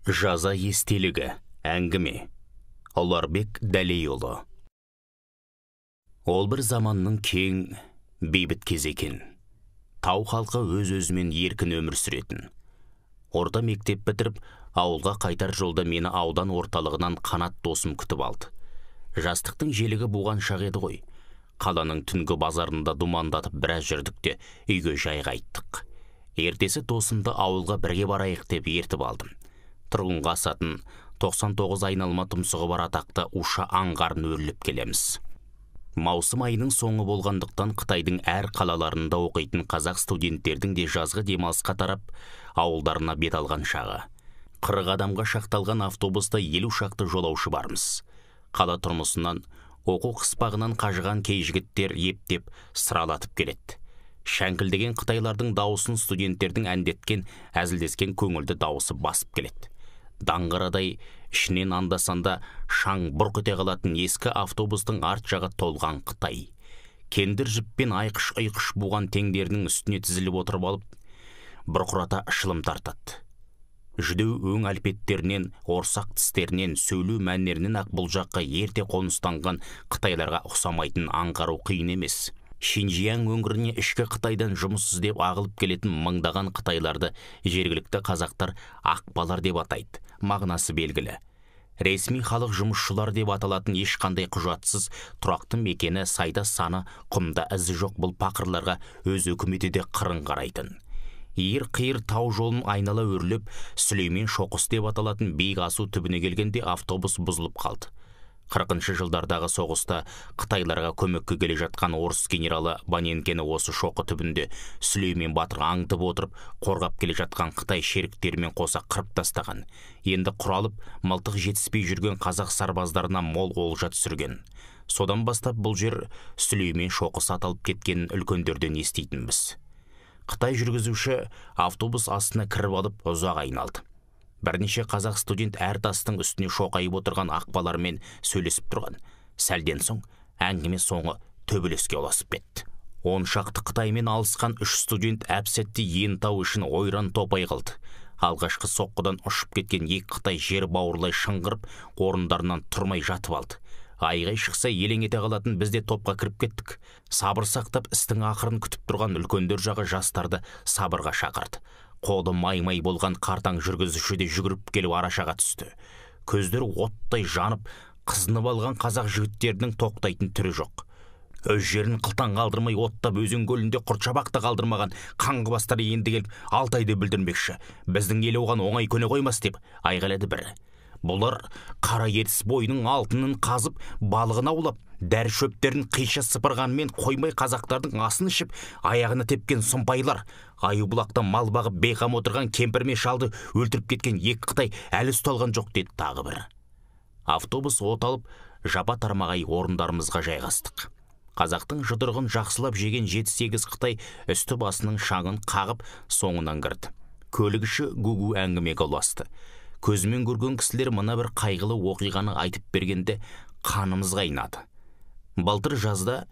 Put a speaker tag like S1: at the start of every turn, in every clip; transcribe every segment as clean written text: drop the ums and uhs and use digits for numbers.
S1: Жаза естелігі, әңгіме. Ұларбек Дәлейұлы. Ол бір заманның кең, бейбіт кезі екен. Тау халқы өз-өзімен еркін өмір сүретін. Орта мектеп бітіріп, ауылға қайтар жолда мені аудан орталығынан қанат досым күтіп алды. Жастықтың желігі буған шақ еді ғой. Қаланың түнгі базарында думандатып біраз жүрдік те үйге жайға айттық. Ертесі досымды ауылға бірге барайық деп ертіп алдым. Тұрғынға асатын 99 айналма тұмсығы бар атақты Уша аңғарын өрліп келеміз. Маусым айының соңы болғандықтан Қытайдың әр қалаларында оқитын қазақ студенттердің де жазғы демалысқа тарап, ауылдарына бет алған шағы. 40 адамға шақталған автобуста 50 шақты жолаушы бармыз. Қала тұрмысынан, оқу қыспағынан қажыған кей жігіттер ептеп сыралатып келеді. Шәңкілдеген қытайлардың дауысын студенттердің әндеткен, әзілдескен көңілді дауысы басып келеді. Даңғырадай ішінен анда-санда шаң бұрқ ете қалатын ескі автобустың арт жағы толған Қытай. Кендір жіппен айқыш-ұйқыш буған теңдерінің үстіне тізіліп отырып алып, бұрқырата шылым тартады. Жүдеу өң әлпеттерінен, орсақ тістерінен, сөйлеу мәнерінен ақ бұл жаққа ерте қоныстанған қытайларға ұқсамайтын аңғару қиын емес. Шинжияң өңіріне ішкі Қытайдан жұмыс іздеп ағылып келетін мыңдаған қытайларды жергілікті қазақтар ақбалар деп атайды. Мағынасы белгілі. Ресми халық жұмысшылар деп аталатын ешқандай құжатсыз тұрақты мекені, сайда саны, құмда ізі жоқ бұл пақырларға өз өкіметі де қырын қарайтын. Иір-қиыр тау жолын айнала өрлеп, Сүлеймен шоқыс деп аталатын биік асу түбіне келгенде автобус бұзылып қалды. 40-шы жылдардағы соғыста Қытайларға көмекке келе жатқан орыс генералы Баненкені осы шоқы түбінде Сүлеймен батыр аңдып отырып, қорғап келе жатқан Қытай шеріктерімен қоса қырып тастаған. Енді құралып, мылтық жетіспей жүрген қазақ сарбаздарына мол олжа түсірген. Содан бастап бұл жер Сүлеймен шоқысы аталып кеткенін үлкендерден естейтінбіз. Қытай жүргізуші автобус астына кіріп алып ұзақ айналды. Бірнеше қазақ студент әр тастың үстіне шоқайып отырған ақбалармен сөйлесіп тұрған. Сәлден соң әңгіме соңы төбелеске ұласып кетті. 10 шақты Қытаймен алысқан 3 студент әп-сәтте Ентау үшін ойран топай қылды. Алғашқы соққыдан ұшып кеткен екі Қытай жер бауырлай шыңғырып, орындарынан тұрмай жатып алды. Айғай шықса елең ете қалатын бізде топқа кіріп кеттік. Сабыр сақтап істің ақырын күтіп тұрған үлкендер жағы жастарды сабырға шақырды. Қолы май-май болған қартаң жүргізуші де жүгіріп келіп арашаға түсті. Көздері оттай жанып, қызынып алған қазақ жігіттерінің тоқтайтын түрі жоқ. Өз жерін қылтан қалдырмай оттап өзен көлінде құртшабақты қалдырмаған қаңғыбастары енді келіп Алтайды бүлдірмекші. Біздің ел оған оңай көне қоймас деп айғайлады бірі. Бұлар қара ертіс бойының алтынын қазып, балығын аулап, дәрі шөптерін қиша сыпырғанмен қоймай қазақтардың асын ішіп, аяғына тепкен сұмпайлар. Айыбұлақта мал бағып бейқам отырған кемпір мен шалды өлтіріп кеткен екі Қытай әлі ұсталған жоқ деді тағы бір. Автобус от алып, жапа тармағай орындарымызға жайғастық. Қазақтың жұдырығын жақсылап жеген 7-8 Қытай үсті басының шаңын қағып соңынан кірді. Көлік іші гу-гу әңгімеге ұласты. Көзімен көрген кісілер мына бір қайғылы оқиғаны айтып бергенде қанымыз қайнады. Былтыр жазда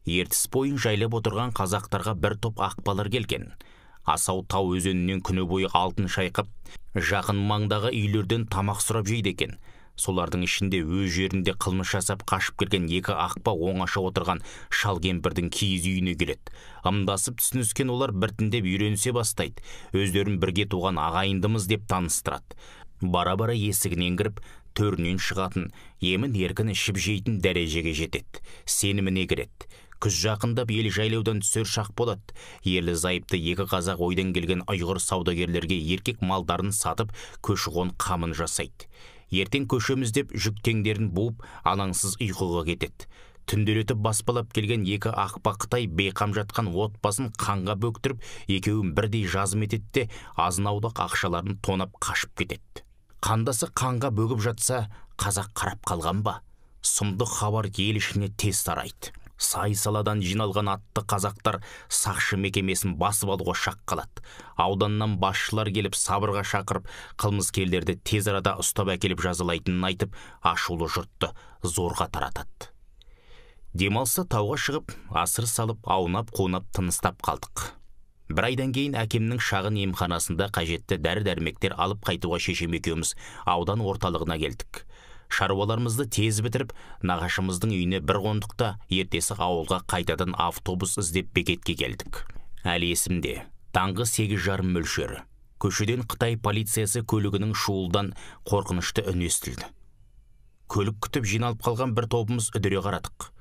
S1: ертіс бойын жайлап отырған қазақтарға бір топ ақбалар келген. Асау тау өзенінен күні бойы алтын шайқап, жақын маңдағы үйлерден тамақ сұрап жейді екен. Солардың ішінде өз жерінде қылмыс жасап қашып келген екі ақба оңаша отырған шал кемпірдің киіз үйіне келеді. Ымдасып түсініскен олар біртіндеп үйренісе бастайды. Өздерін бірге туған ағайындымыз деп таныстырады. Бара-бара есігінен кіріп, төрінен шығатын, емін еркін ішіп жейтін дәрежеге жетеді. Сеніміне кіреді. Күз жақындап ел жайлаудан түсер шақ болады. Ерлі зайыпты екі қазақ ойдан келген ұйғыр саудагерлерге еркек малдарын сатып, көші-қон қамын жасайды. Ертең көшеміз деп жүктеңдерін буып, алаңсыз ұйқыға кетеді. Түнделетіп баспалап келген екі ақба Қытай бейқам жатқан отбасын қанға бөктіріп, екеуін бірдей жазым етеді де азын-аулақ ақшаларын тонап қашып кетеді. Қандасы қанға бөгіп жатса, қазақ қарап қалған ба? Сұмдық хабар ел ішіне тез тарайды. Сай-саладан жиналған атты қазақтар сақшы мекемесін басып алуға шақ қалады. Ауданнан басшылар келіп сабырға шақырып, қылмыскерлерді тез арада ұстап әкеліп жазалайтынын айтып, ашулы жұртты зорға таратады. Демалса тауға шығып, асыр салып, аунап-қунап тыныстап қалдық. Бір айдан кейін әкемнің шағын емханасында қажетті дәрі-дәрмектер алып қайтуға шешем екеуміз аудан орталығына келдік. Шаруаларымызды тез бітіріп, нағашымыздың үйіне бір қондықта, ертесі ауылға қайтадан автобус іздеп бекетке келдік. Әлі есімде, таңғы 8:30 мөлшері. Көшеден Қытай полициясы көлігінің шуылдан қорқынышты үн естілді. Көлік күтіп жиналып қалған бір тобымыз үдіре қарадық.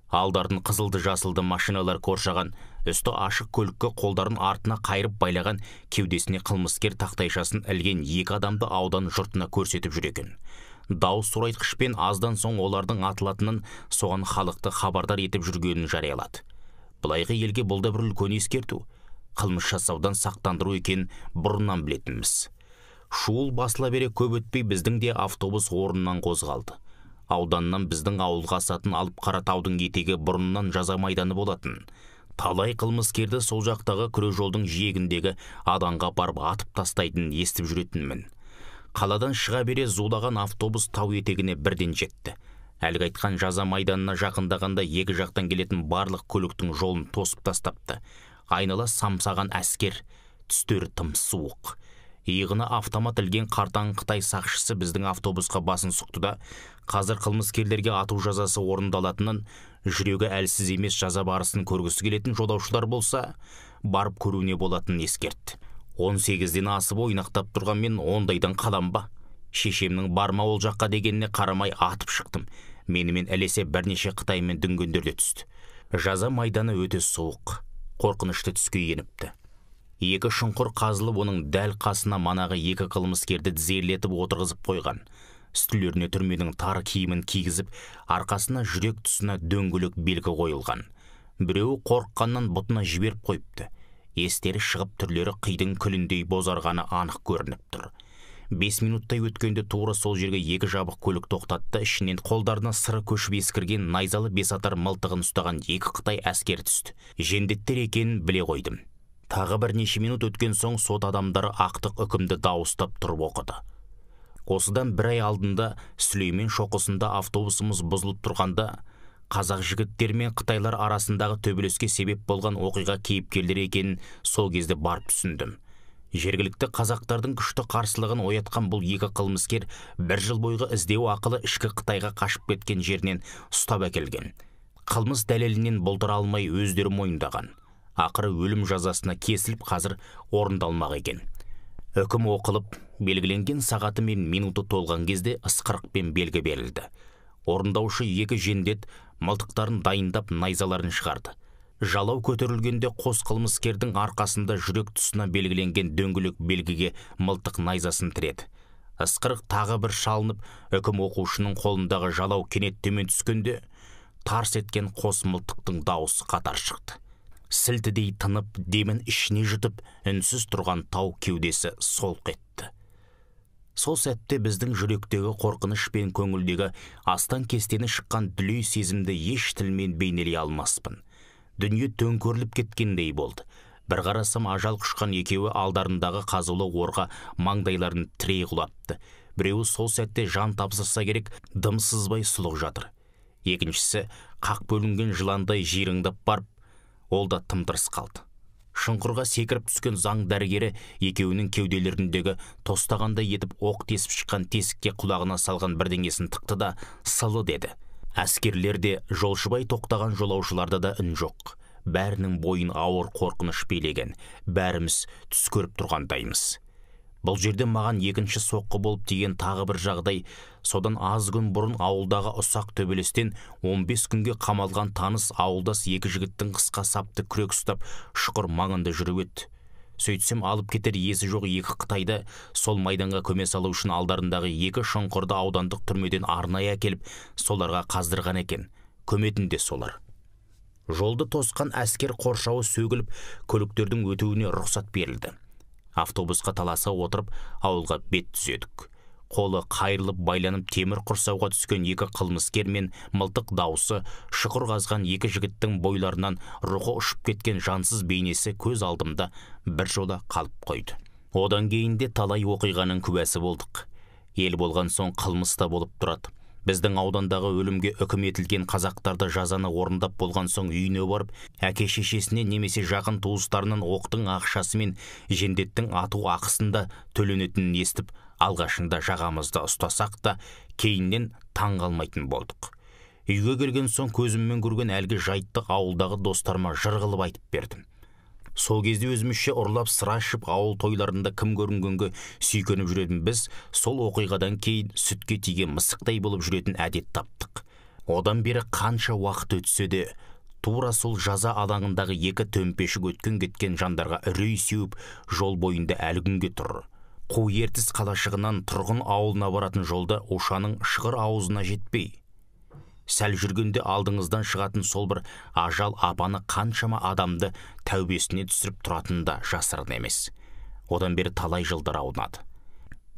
S1: Алдарын қызылды жасылды машиналар қоршаған, үсті ашық көлікке қолдарын артына қайырып байлаған, кеудесіне қылмыскер тақтайшасын ілген екі адамды аудан жұртына көрсетіп жүр екен. Дауыс сұрайтқышпен аздан соң олардың атылатынын, соған халықты хабардар етіп жүргенін жариялады. Былайғы елге бұл да бір үлкен ескерту. Қылмыс жасаудан сақтандыру екен бұрыннан білетініміз. Шуыл басыла бере көп өтпей біздің де автобус орнынан қозғалды. Ауданнан біздің ауылға асатын алып Қаратаудың етегі бұрыннан жаза майданы болатын. Талай қылмыскерді сол жақтағы күре жолдың жиегіндегі аданға барып атып тастайтын естіп жүретінмін. Қаладан шыға бере зулаған автобус тау етегіне бірден жетті. Әлгі айтқан жаза майданына жақындағанда екі жақтан келетін барлық көліктің жолын тосып тастапты. Айнала самсаған әскер, түстері тым суық. Иығына автомат ілген қартаң Қытай сақшысы біздің автобусқа басын сұқты да, қазір қылмыскерлерге ату жазасы орындалатынын, жүрегі әлсіз емес жаза барысын көргісі келетін жолаушылар болса, барып көруіне болатынын ескертті. 18-ден асып ойнақтап тұрған мен ондайдан қалам ба? Шешемнің барма ол жаққа дегеніне қарамай атып шықтым. Менімен ілесе бірнеше Қытаймен дүнгендер де түсті. Жаза майданы өте суық, қорқынышты түске еніпті. Екі шұңқыр қазылып, оның дәл қасына манағы екі қылмыскерді тізерлетіп отырғызып қойған. Үстілеріне түрменің тар киімін кигізіп, арқасына жүрек тұсына дөңгелек белгі қойылған. Біреуі қорыққаннан бұтына жіберіп қойыпты. Естері шығып түрлері қидың күліндей бозарғаны анық көрініп тұр. 5 минуттай өткенде тура сол жерге екі жабық көлік тоқтатты. Ішінен қолдарына сыры көшіп ескірген найзалы бесатар мылтығын ұстаған екі Қытай әскер түсті. Жендеттер екенін біле қойдым. Тағы бірнеше минут өткен соң сот адамдары ақтық үкімді дауыстап тұрып оқыды. Осыдан бір ай алдында Сүлеймен шоқысында автобусымыз бұзылып тұрғанда, қазақ жігіттері мен қытайлар арасындағы төбелеске себеп болған оқиға кейіпкерлері екенін сол кезде барып түсіндім. Жергілікті қазақтардың күшті қарсылығын оятқан бұл екі қылмыскер 1 жыл бойғы іздеу ақылы ішкі Қытайға қашып кеткен жерінен ұстап әкелген. Қылмыс дәлелінен болдыра алмай өздері мойындаған. Ақыры өлім жазасына кесіліп қазір орындалмақ екен. Үкім оқылып, белгіленген сағаты мен минуты толған кезде ысқырықпен белгі берілді. Орындаушы екі жендет мылтықтарын дайындап найзаларын шығарды. Жалау көтерілгенде қос қылмыскердің арқасында жүрек тұсына белгіленген дөңгелек белгіге мылтық найзасын тіреді. Ысқырық тағы бір шалынып, үкім оқушының қолындағы жалау кенет төмен түскенде, тарс еткен қос мылтықтың дауысы қатар шықты. Сілтідей тынып, демін ішіне жұтып, үнсіз тұрған тау кеудесі солқ етті. Сол сәтте біздің жүректегі қорқыныш пен көңілдегі астан кестені шыққан дүлей сезімді еш тілмен бейнелей алмаспын. Дүние төңкеріліп кеткендей болды. Бір қарасам ажал құшқан екеуі алдарындағы қазулы орға маңдайларын тірей құлапты. Біреуі сол сәтте жан тапсырса керек, дым сызбай сұлық жатыр. Екіншісі қақ бөлінген жыландай жирыңдап барып, ол да тым-тырыс қалды. Шұңқырға секіріп түскен заң дәрігері екеуінің кеуделеріндегі тостағандай етіп оқ тесіп шыққан тесікке құлағына салған бірдеңесін тықты да сылы деді. Әскерлерде жолшыбай тоқтаған жолаушыларда да үн жоқ. Бәрінің бойын ауыр қорқыныш билеген, бәріміз түс көріп тұрғандаймыз. Бұл жерде маған екінші соққы болып тиген тағы бір жағдай, содан аз күн бұрын ауылдағы ұсақ төбелестен 15 күнге қамалған таныс ауылдас екі жігіттің қысқа сапты күрек ұстап шұқыр маңында жүріп өтті. Сөйтсем алып кетер есі жоқ екі Қытайды сол майданға көме салу үшін алдарындағы екі шұңқырды аудандық түрмеден арнайы әкеліп, соларға қаздырған екен. Көметін де солар. Жолды тосқан әскер қоршауы сөгіліп, көліктердің өтуіне рұқсат берілді. Автобусқа таласа отырып, ауылға бет түзедік. Қолы қайырылып байланып темір құрсауға түскен екі қылмыскер мен мылтық дауысы, шұқыр қазған екі жігіттің бойларынан рухы ұшып кеткен жансыз бейнесі көз алдымда бір жола қалып қойды. Одан кейін де талай оқиғаның куәсі болдық. Ел болған соң қылмыс та болып тұрады. Біздің аудандағы өлімге үкім етілген қазақтарды жазаны орындап болған соң үйіне барып, әке-шешесіне немесе жақын туыстарының оқтың ақшасы мен жендеттің ату ақысында төленетінін естіп, алғашында жағамызда ұстасақ та, кейіннен таң қалмайтын болдық. Үйге келген соң көзіммен көрген әлгі жайтты ауылдағы достарыма жыр қылып айтып бердім. Сол кезде өзімізше ұрлап сыра ішіп ауыл тойларында кім көрінгенге сүйкеніп жүретін біз, сол оқиғадан кейін сүтке тиген мысықтай болып жүретін әдет таптық. Одан бері қанша уақыт өтсе де, тура сол жаза алаңындағы екі төмпешік өткен кеткен жандарға үрей сеуіп, жол бойында әлі күнге тұр. Қу ертіс қалашығынан тұрғын ауылына баратын жолда Ушаның шығыр аузына жетпей, сәл жүргенде алдыңыздан шығатын сол бір ажал апаны қаншама адамды тәубесіне түсіріп тұратыны да жасырын емес. Одан бері талай жылдар аунады.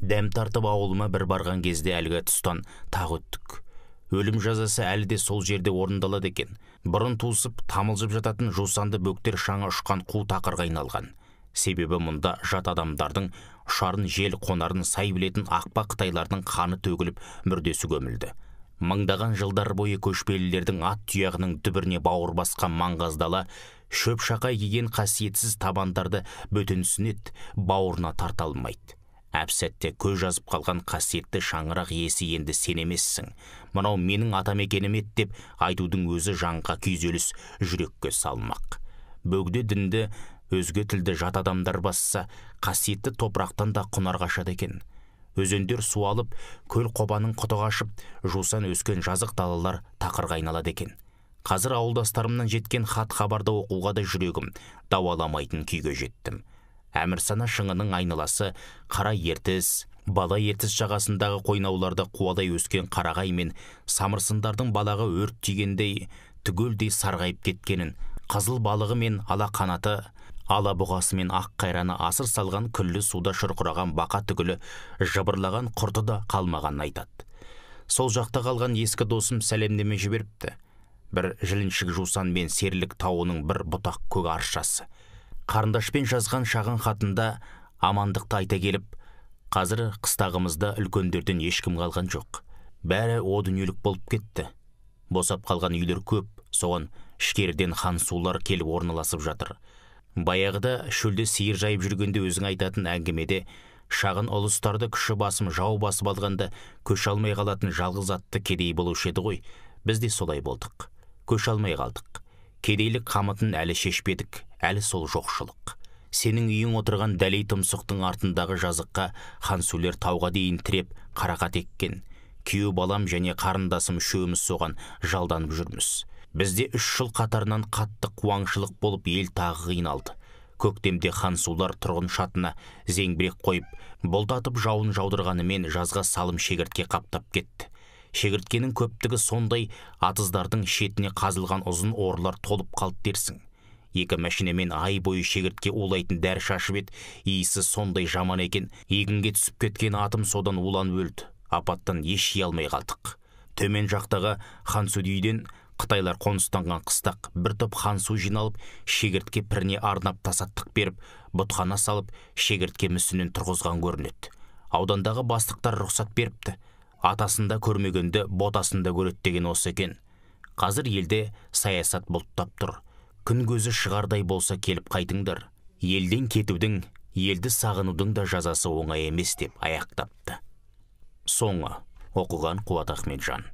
S1: Дәм тартып ауылыма бір барған кезде әлгі тұстан тағы өттік. Өлім жазасы әлі де сол жерде орындалады екен. Бұрын туысып, тамылжып жататын жусанды бөктер шаңы ұшқан қу тақырға айналған. Себебі мұнда жат адамдардың ұшарын жел қонарын сай білетін ақпа қытайлардың қаны төгіліп мүрдесі көмілді. Мыңдаған жылдар бойы көшпелілердің ат тұяғының дүбіріне бауыр басқан маңғаздала, шөп шақай киген қасиетсіз табандарды бөтенсінет бауырына тарта алмайды. Әп-сәтте көз жазып қалған қасиетті шаңырақ иесі енді сен емессің. Мынау менің атамекенім еді деп айтудың өзі жанға күйзеліс, жүрекке салмақ. Бөгде дінді, өзге тілді жат адамдар басса, қасиетті топырақтан да құнар қашады екен. Өзендер суалып, көл қобаның құты қашып, жусан өскен жазық далалар тақырға айналады екен. Қазір ауылдастарымнан жеткен хат хабарды оқуға да жүрегім дауаламайтын күйге жеттім. Әмірсана шыңының айналасы қара ертіс, бала ертіс жағасындағы қойнауларда қуалай өскен қарағай мен самырсындардың балағы өрт тигендей түгелдей сарғайып кеткенін, қызыл балығы мен ала қанаты, ала бұғасы мен ақ қайраны асыр салған күллі суда шұрқыраған бақа түгілі жыбырлаған құрты да қалмағанын айтады. Сол жақта қалған ескі досым сәлемдеме жіберіпті. Бір жіліншік жусан мен серлік тауының бір бұтақ көк аршасы. Қарындашпен жазған шағын хатында амандықты айта келіп, қазір қыстағымызда үлкендерден ешкім қалған жоқ. Бәрі о дүниелік болып кетті. Босап қалған үйлер көп, соған ішкерден хан сулар келіп орналасып жатыр. Баяғыда шөлде сиыр жайып жүргенде өзің айтатын әңгімеде шағын ұлыстарды күші басым жау басып алғанда көш алмай қалатын жалғыз атты кедей болушы еді ғой. Біз де солай болдық. Көш алмай қалдық. Кедейлік қамытын әлі шешпедік, әлі сол жоқшылық. Сенің үйің отырған дәлей тұмсықтың артындағы жазыққа хансулер тауға дейін тіреп қарақат еккен. Күйеу балам және қарындасым үшеуміз соған жалданып жүрміз. Бізде 3 жыл қатарынан қатты қуаңшылық болып ел тағы қиналды. Көктемде хансулар тұрғын шатына зеңбірек қойып, бұлдатып жауын жаудырғанымен жазға салым шегіртке қаптап кетті. Шегірткенің көптігі сондай атыздардың шетіне қазылған ұзын орлар толып қалды дерсің. 2 мәшинемен ай бойы шегіртке улайтын дәрі шашып еді, иісі сондай жаман екен, егінге түсіп кеткен атым содан уланып өлді. Апаттан еш жей алмай қалдық. Төмен жақтағы Хансудүйден Қытайлар қоныстанған қыстақ бір топ хансу жиналып, шегіртке піріне арнап тасаттық беріп, бұтхана салып, шегіртке мүсінін тұрғызған көрінеді. Аудандағы бастықтар рұқсат беріпті. Атасында көрмегенді ботасында көреді деген осы екен. Қазір елде саясат бұлттап тұр. Күн көзі шығардай болса келіп қайтыңдар. Елден кетудің, елді сағынудың да жазасы оңай емес деп аяқтапты. Соңы. Оқыған Қуат Ахметжан.